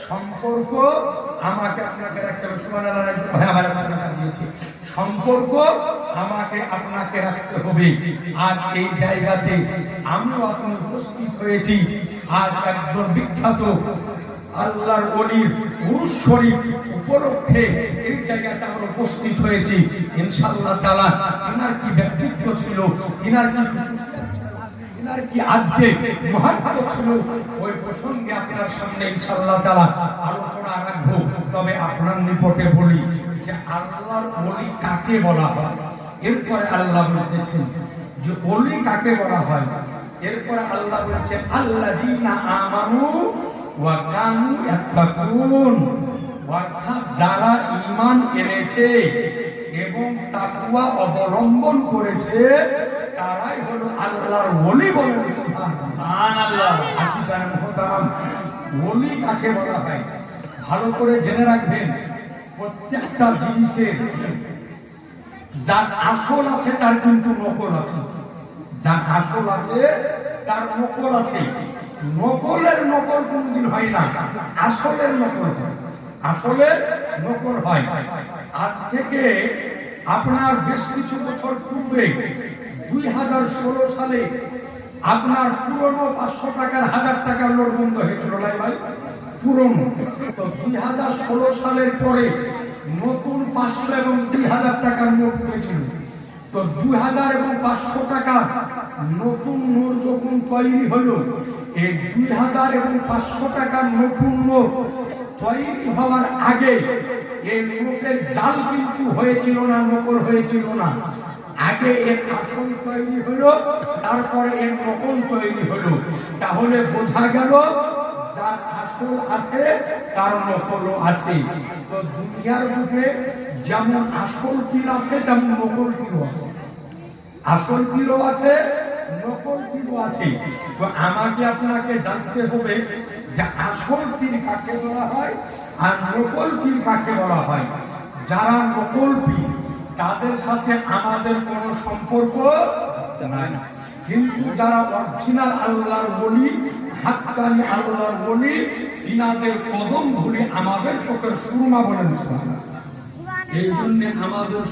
সম্পর্ক আমাকে আপনাকে রাখতে হবে। সুবহানাল্লাহ, ভাই আমার কথা দিয়েছি, সম্পর্ক আমাকে আপনাকে রাখতে হবে। আর এই জায়গাতে আমিও আপনি উপস্থিত হয়েছি, আর একজন বিখ্যাত আল্লাহর ওলির উরুস শরীফ উপলক্ষে এই জায়গাতে আমরা উপস্থিত হয়েছি। ইনশাআল্লাহ তাআলা ইনার কি ব্যক্তিত্ব ছিল, ইনার কি ইনার কি আজকে মহাত্ম ছিল, ওই প্রসঙ্গে আপনার সামনে ইনশাআল্লাহ তাআলা আলোচনা রাখবো। তবে আপনার নিকটে বলি যে আল্লাহর ওলি কাকে বলা হয়। এরপরে আল্লাহ বলতেছেন যে ওলি কাকে বলা হয়। এরপরে আল্লাহ বলছেন আল্লাযীনা আমানু ওয়া কানু ইয়াত্তাকুন, অর্থাৎ যারা ঈমান এনেছে এবং তাকওয়া অবলম্বন করেছে তারাই হলো আল্লাহর ওলি। বলেন সুবহানাল্লাহ। আচ্ছা জানেন মোহতারাম, ওলি কাকে বলা হয় ভালো করে জেনে রাখবেন। প্রত্যেকটা জিনিসের যার আসল আছে তার কিন্তু নকল আছে, যার আসল আছে তার নকল আছে। নকলের নকল কোনদিন হয় না, আসলের নকল হয়, আসলের নকল হয়। আজ থেকে আপনার বেশ কিছু বছর পূর্বে 2016 সালে আপনার পুরনো 500 টাকার 1000 টাকার নোট বন্ধ হয়েছিল ভাই, পুরনো। তো 2016 সালের পরে নতুন 500 এবং 2000 টাকার নোট হয়েছিল। তো 2000 এবং 500 টাকা নতুন নোট যখন তৈরি হলো, এই 2000 এবং 500 টাকার নতুন নোট তৈরি হওয়ার আগে এই নোটের জাল কিন্তু হয়েছিল না, নকল হয়েছিল না। আগে এর আসল তৈরি হলো, তারপরে এর নকল তৈরি হলো। তাহলে বোঝা গেল যার আসল আছে তার নকলও আছে। তো দুনিয়ার মধ্যে যেমন আসল পীর আছে তেমন নকল পীরও আছে, আসল পীরও আছে, নকল পীরও আছে। তো আমাকে আপনাকে জানতে হবে যে আসল পীর কাকে বলা হয় আর নকল পীর কাকে বলা হয়। যারা নকল পীর তাদের সাথে আমাদের কোনো সম্পর্ক নাই, কিন্তু যারা অরিজিনাল আল্লাহর ওলি, হাক্কানি আল্লাহর ওলি, তিনাদের কদম ধরে আমাদের চোখের সুরমা বলেন। এই জন্য আমাদের